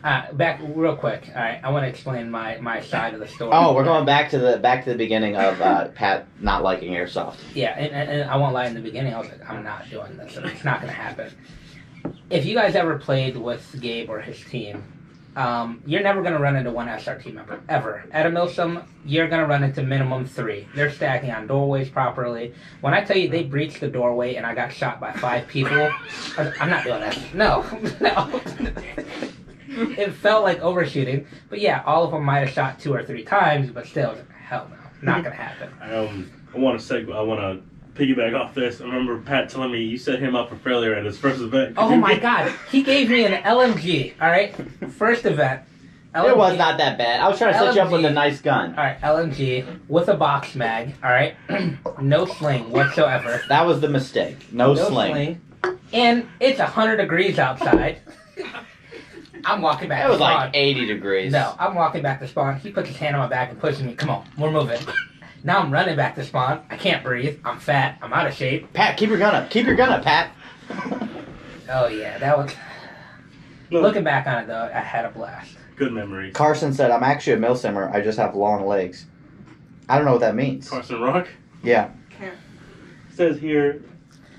Back real quick. All right, I want to explain my side of the story. Oh, we're going back to the beginning of Pat not liking airsoft. Yeah, and I won't lie. In the beginning, I was like, I'm not doing this. It's not going to happen. If you guys ever played with Gabe or his team, you're never going to run into one SRT member ever. At a Milsom, you're going to run into minimum 3. They're stacking on doorways properly. When I tell you they breached the doorway and I got shot by 5 people, I'm not doing that. No. It felt like overshooting, but yeah, all of them might have shot 2 or 3 times, but still, hell no, not gonna happen. I want to piggyback off this. I remember Pat telling me you set him up for failure at his first event. Oh my God, he gave me an LMG. All right, first event. LMG, It was not that bad. I was trying to set you up with a nice gun. All right, LMG with a box mag. All right, no sling whatsoever. That was the mistake. No sling. And it's 100 degrees outside. I'm walking back. It was to spawn. like 80 degrees. No, I'm walking back to spawn. He puts his hand on my back and pushes me. Come on, we're moving. Now I'm running back to spawn. I can't breathe. I'm fat. I'm out of shape. Pat, keep your gun up. Keep your gun up, Pat. Oh yeah, that was. Looking back on it though, I had a blast. Good memories. Carson said, "I'm actually a milsimmer. I just have long legs." I don't know what that means. Carson Rock Yeah. says here,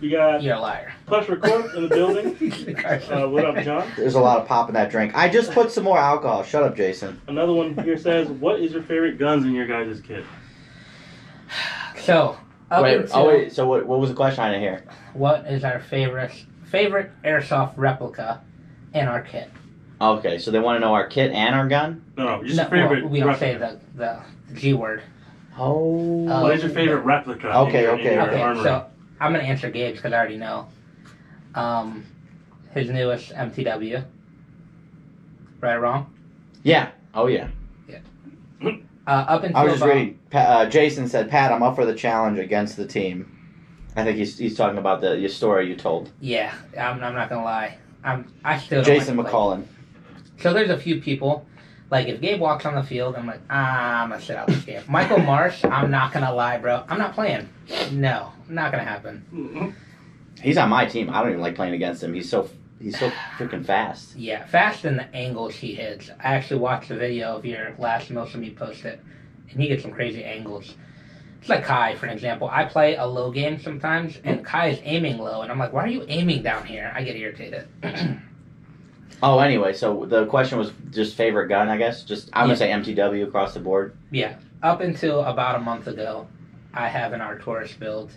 we got You're a liar. Plush Record in the building. What up, John? There's a lot of pop in that drink. I just put some more alcohol. Shut up, Jason. Another one here says, what is your favorite guns in your guys' kit? So, Wait. So what was the question? I didn't hear. What is our favorite airsoft replica in our kit? Okay, so they want to know our kit and our gun? No, just your favorite well, we don't replica. say the G word. Oh. What is your favorite replica? Okay, in your Okay, armory? so I'm going to answer Gabe's because I already know. His newest MTW. Right or wrong? Yeah. Oh, yeah. Up until I was just about, reading. Jason said, "Pat, I'm up for the challenge against the team." I think he's talking about your story you told. Yeah, I'm not going to lie. I still don't Jason like to play. McCullen. So there's a few people, like if Gabe walks on the field, I'm like, I'm going to sit out this game. Michael Marsh, I'm not going to lie, bro. I'm not playing. No, not going to happen. He's on my team. I don't even like playing against him. He's so freaking fast. Yeah, fast in the angles he hits. I actually watched the video of your last Milsom you posted, and he gets some crazy angles. It's like Kai, for an example. I play a low game sometimes, and Kai is aiming low, and I'm like, why are you aiming down here? I get irritated. Oh, anyway, so the question was just favorite gun, I guess? I'm going to say MTW across the board. Yeah, up until about a month ago, I have an Arcturus build.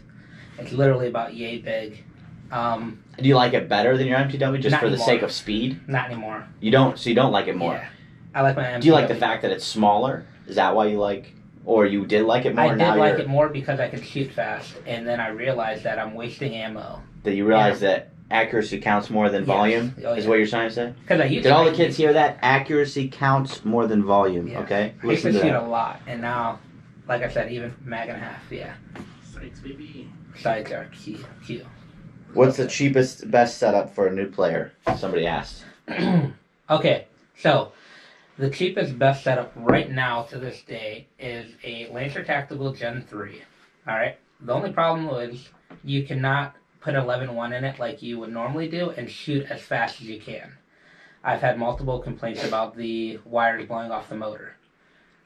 It's literally about yay big. Do you like it better than your MTW just Not for the anymore. sake of speed? Not anymore. You don't like it more? Yeah. I like my MTW. Do you like the fact that it's smaller? Is that why you like, or you did like it more? I did like it more because I can shoot fast, and then I realized that I'm wasting ammo. That you realize that accuracy counts more than Yes. volume? Oh, Is yeah. what you're trying to say? Because I used Did to all the kids hear that? Accuracy counts more than volume, Yeah. okay? I used to Listen to shoot that. a lot, and now, like I said, even mag and a half. Yeah, Sights, baby. sights are key. What's the cheapest, best setup for a new player? Somebody asked. Okay, so the cheapest best setup right now to this day is a Lancer Tactical Gen 3. Alright? The only problem is you cannot put 11.1 in it like you would normally do and shoot as fast as you can. I've had multiple complaints about the wires blowing off the motor.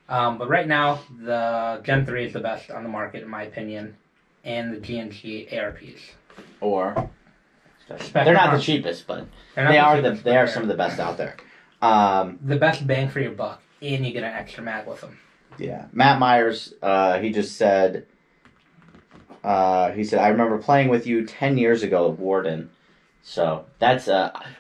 But right now, the Gen 3 is the best on the market in my opinion, and the GNG ARPs. Or Spectrum they're not the Arms. cheapest, but They're not they are cheapest, they but are they're some of the best out there. the best bang for your buck, and you get an extra mag with them. Yeah, Matt Myers. He just said. He said, "I remember playing with you 10 years ago at Warden." So that's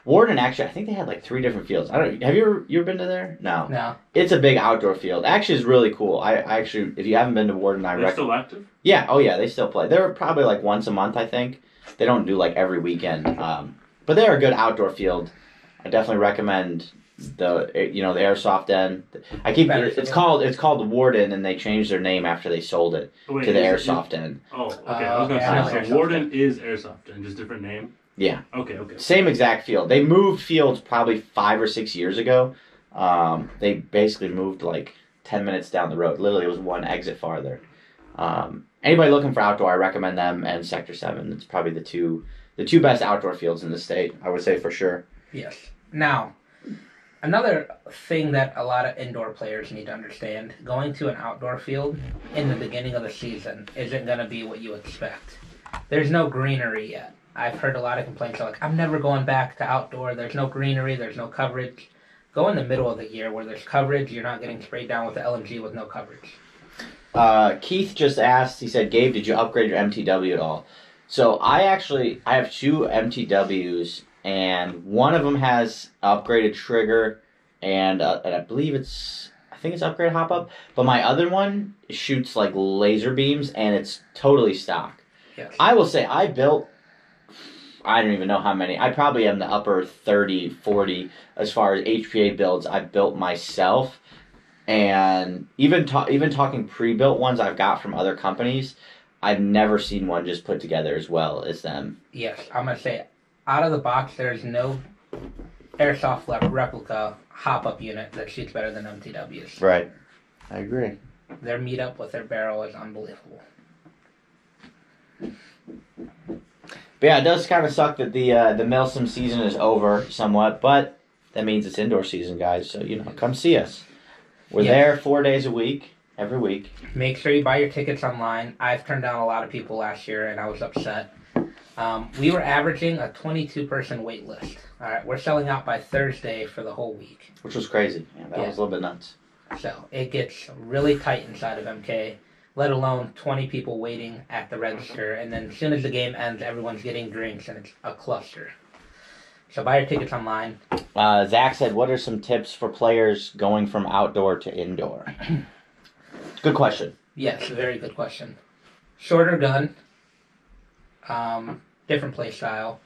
Warden. Actually, I think they had like 3 different fields. I don't. Have you ever been to there? No. No. It's a big outdoor field. Actually, it's really cool. I actually, if you haven't been to Warden, I They're recommend. still active? Yeah. Oh yeah, they still play. They're probably like once a month. I think they don't do like every weekend. But they're a good outdoor field. I definitely recommend the Airsoft Den. It's called the Warden, and they changed their name after they sold it to the Airsoft Den. Oh, okay. I was gonna say so. Warden is Airsoft Den, just different name. Yeah. Okay. Same exact field. They moved fields probably 5 or 6 years ago. They basically moved like 10 minutes down the road. Literally, it was one exit farther. Anybody looking for outdoor, I recommend them and Sector 7. It's probably the two best outdoor fields in the state, I would say for sure. Yes. Now, another thing that a lot of indoor players need to understand, going to an outdoor field in the beginning of the season isn't going to be what you expect. There's no greenery yet. I've heard a lot of complaints like, I'm never going back to outdoor. There's no greenery. There's no coverage. Go in the middle of the year where there's coverage. You're not getting sprayed down with the LMG with no coverage. Keith just asked, he said, Gabe, did you upgrade your MTW at all? So I have 2 MTWs, and one of them has upgraded trigger, and I believe it's upgraded hop-up, but my other one shoots like laser beams, and it's totally stock. Yes. I will say I built, I don't even know how many. I probably am the upper 30, 40 as far as HPA builds I've built myself. And even talking pre-built ones I've got from other companies, I've never seen one just put together as well as them. Yes, I'm going to say, out of the box, there's no Airsoft replica hop-up unit that shoots better than MTWs. Right. I agree. Their meetup with their barrel is unbelievable. But yeah, it does kind of suck that the Milsim season is over somewhat, but that means it's indoor season, guys. So, come see us. We're there 4 days a week, every week. Make sure you buy your tickets online. I've turned down a lot of people last year, and I was upset. We were averaging a 22-person wait list. All right, we're selling out by Thursday for the whole week. Which was crazy. Yeah, that was a little bit nuts. So it gets really tight inside of MK, let alone 20 people waiting at the register. And then as soon as the game ends, everyone's getting drinks, and it's a cluster. So buy your tickets online. Zach said, what are some tips for players going from outdoor to indoor? Good question. Yes, very good question. Shorter gun. Different play style.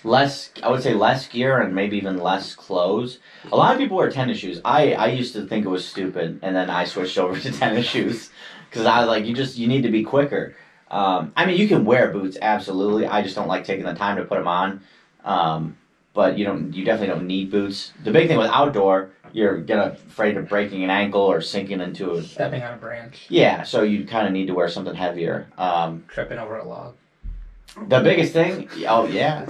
I would say less gear and maybe even less clothes. A lot of people wear tennis shoes. I used to think it was stupid, and then I switched over to tennis shoes because I was like, you need to be quicker. I mean, you can wear boots, absolutely. I just don't like taking the time to put them on. But you definitely don't need boots. The big thing with outdoor, you're afraid of breaking an ankle or sinking into stepping on a branch. Yeah, so you kind of need to wear something heavier. Tripping over a log. The biggest thing, oh yeah.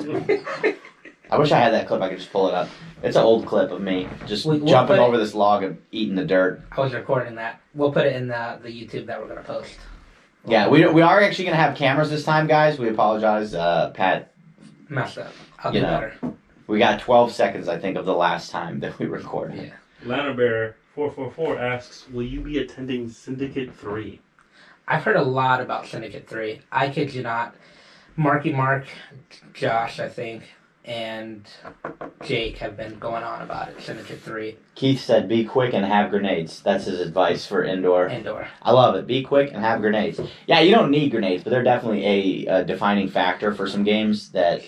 I wish I had that clip. I could just pull it up. It's an old clip of me just jumping over this log and eating the dirt. I was recording that. We'll put it in the YouTube that we're gonna post. Yeah, we are actually gonna have cameras this time, guys. We apologize. Pat messed up. I'll do better. We got 12 seconds, I think, of the last time that we recorded. Yeah. Lanabear 444 asks, will you be attending Syndicate 3? I've heard a lot about Syndicate 3. I kid you not. Marky Mark, Josh, I think, and Jake have been going on about it, Syndicate 3. Keith said, be quick and have grenades. That's his advice for indoor. Indoor. I love it. Be quick and have grenades. Yeah, you don't need grenades, but they're definitely a defining factor for some games that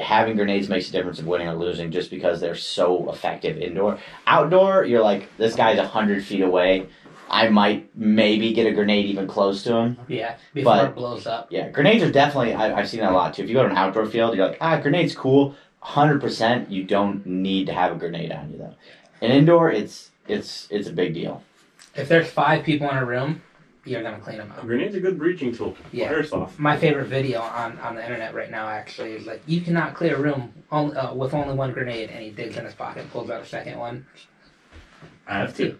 having grenades makes a difference of winning or losing just because they're so effective indoor. Outdoor, you're like, this guy's 100 feet away. I might maybe get a grenade even close to him. Yeah, before it blows up. Yeah, grenades are definitely, I've seen that a lot too. If you go to an outdoor field, you're like, grenade's cool. 100%, you don't need to have a grenade on you though. In indoor, it's a big deal. If there's 5 people in a room, you're going to clean them up. A grenade's a good breaching tool. Yeah. Airsoft. My favorite video on the internet right now actually is like, you cannot clear a room with only one grenade, and he digs in his pocket, pulls out a second one. I have 2.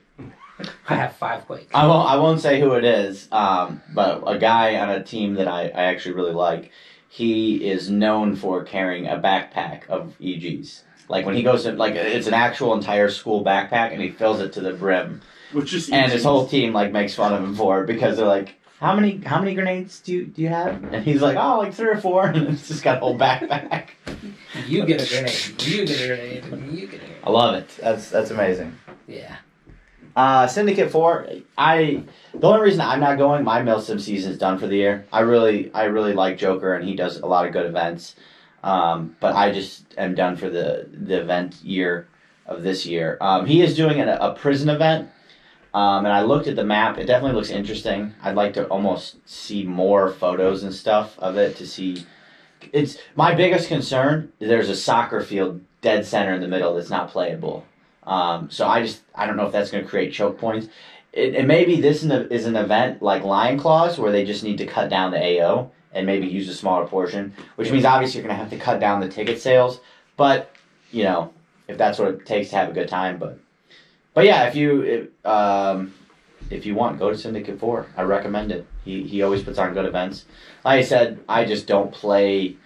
I have 5 quakes. I won't say who it is, but a guy on a team that I actually really like, he is known for carrying a backpack of EGs. Like when he goes to, like, it's an actual entire school backpack, and he fills it to the brim. Which is and his whole team like makes fun of him for it because they're like, how many grenades do you have? And he's like, oh, like 3 or 4, and it's just got a whole backpack. You get a grenade. You get a grenade. You get a grenade. I love it. That's amazing. Yeah. Syndicate 4. The only reason I'm not going, my Milsim season is done for the year. I really like Joker, and he does a lot of good events. But I just am done for the event year. of this year. He is doing a prison event, and I looked at the map. It definitely looks interesting. I'd like to almost see more photos and stuff of it to see. It's my biggest concern. There's a soccer field dead center in the middle that's not playable. So I don't know if that's going to create choke points. And maybe this is an event like Lion Claws where they just need to cut down the AO and maybe use a smaller portion, which means obviously you're going to have to cut down the ticket sales. But, you know, if that's what it takes to have a good time. But yeah, if you want, go to Syndicate 4. I recommend it. He always puts on good events. Like I said, I just don't play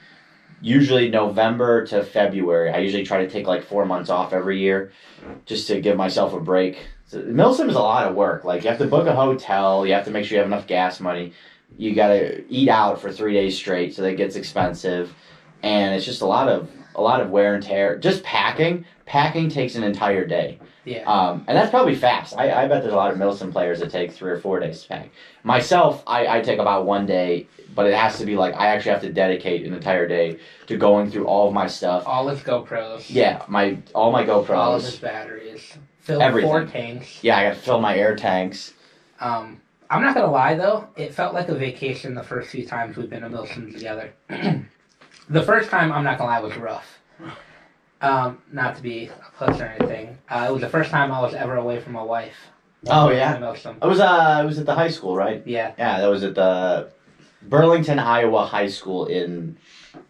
usually November to February. I usually try to take like 4 months off every year just to give myself a break. So, Milsim is a lot of work. Like, you have to book a hotel. You have to make sure you have enough gas money. You got to eat out for 3 days straight, so that gets expensive. And it's just a lot of wear and tear. Just packing takes an entire day. Yeah. And that's probably fast. I bet there's a lot of Milsim players that take 3 or 4 days to pack. Myself, I take about 1 day, but it has to be like I actually have to dedicate an entire day to going through all of my stuff. All his GoPros. Yeah, all my GoPros. All of his batteries. Fill Everything. 4 tanks. Yeah, I got to fill my air tanks. I'm not gonna lie though, it felt like a vacation the first few times we've been to Milsim together. The first time, I'm not gonna lie, was rough. Not to be a puss or anything. It was the first time I was ever away from my wife. Oh yeah. Milsim. It was at the high school, right? Yeah. Yeah, that was at the Burlington, Iowa High School in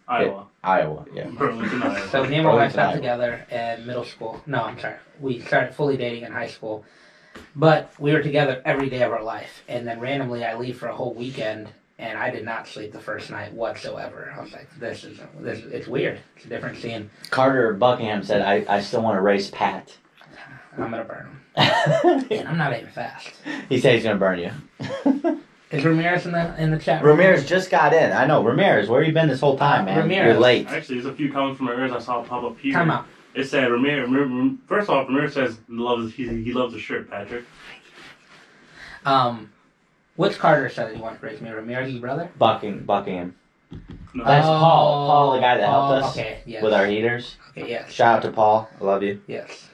Iowa. Iowa, yeah. Burlington, Iowa. So me and my wife got together in middle school. No, I'm sorry. We started fully dating in high school. But we were together every day of our life. And then randomly I leave for a whole weekend and I did not sleep the first night whatsoever. I was like, it's weird. It's a different scene. Carter Buckingham said, I still want to race Pat. I'm going to burn him. And I'm not even fast. He said he's going to burn you. Is Ramirez in the chat room? Ramirez just got in. I know. Ramirez, where you been this whole time, man? Ramirez. You're late. Actually, there's a few comments from Ramirez I saw pop up here. Come out. It said, first off, Ramirez says he loves the shirt, Patrick. Which Carter said he wanted to raise me? Ramirez's brother? Buckingham. No. That's Paul. Paul, the guy that helped us yes. with our heaters. Okay, yes. Shout out to Paul. I love you. Yes.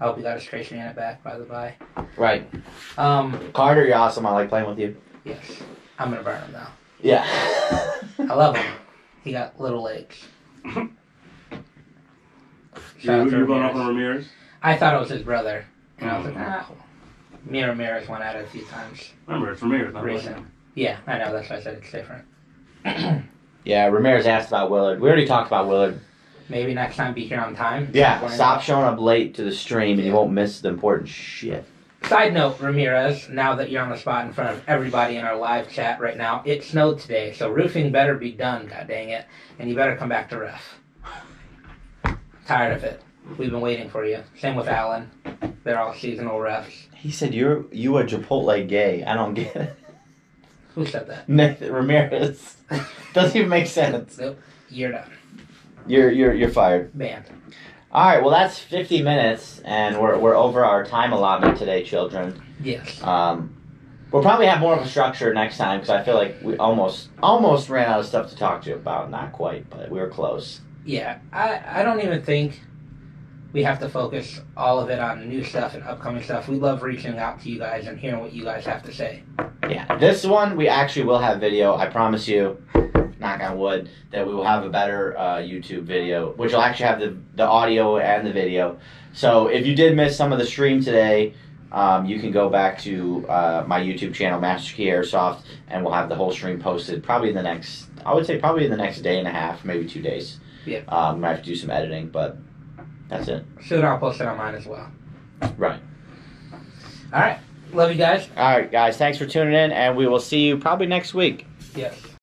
I hope you got his tracer unit back, by the by. Right. Carter, you're awesome. I like playing with you. Yes. I'm going to burn him now. Yeah. I love him. He got little legs. You're going off on Ramirez? I thought it was his brother. And I was like, me and Ramirez went at it a few times. Remember, it's Ramirez, not Recent. Yeah, I know. That's why I said it's different. Yeah, Ramirez asked about Willard. We already talked about Willard. Maybe next time be here on time. Yeah, stop showing up late to the stream and you won't miss the important shit. Side note, Ramirez, now that you're on the spot in front of everybody in our live chat right now, it snowed today, so roofing better be done, god dang it, and you better come back to ref. Tired of it. We've been waiting for you. Same with Alan. They're all seasonal refs. He said you a Chipotle gay. I don't get it. Who said that? Nathan Ramirez. Doesn't even make sense. Nope. You're done. You're fired. Banned. All right, well that's 50 minutes, and we're over our time allotment today, children. Yes. We'll probably have more of a structure next time because I feel like we almost ran out of stuff to talk to you about. Not quite, but we were close. Yeah, I don't even think we have to focus all of it on new stuff and upcoming stuff. We love reaching out to you guys and hearing what you guys have to say. Yeah, this one we actually will have video. I promise you, knock on wood, that we will have a better YouTube video, which will actually have the audio and the video. So if you did miss some of the stream today, you can go back to my YouTube channel, Master Key Airsoft, and we'll have the whole stream posted probably in the next day and a half, maybe 2 days. Yeah. We might have to do some editing, but that's it. Soon I'll post it on mine as well. Right. All right. Love you guys. All right, guys. Thanks for tuning in, and we will see you probably next week. Yes.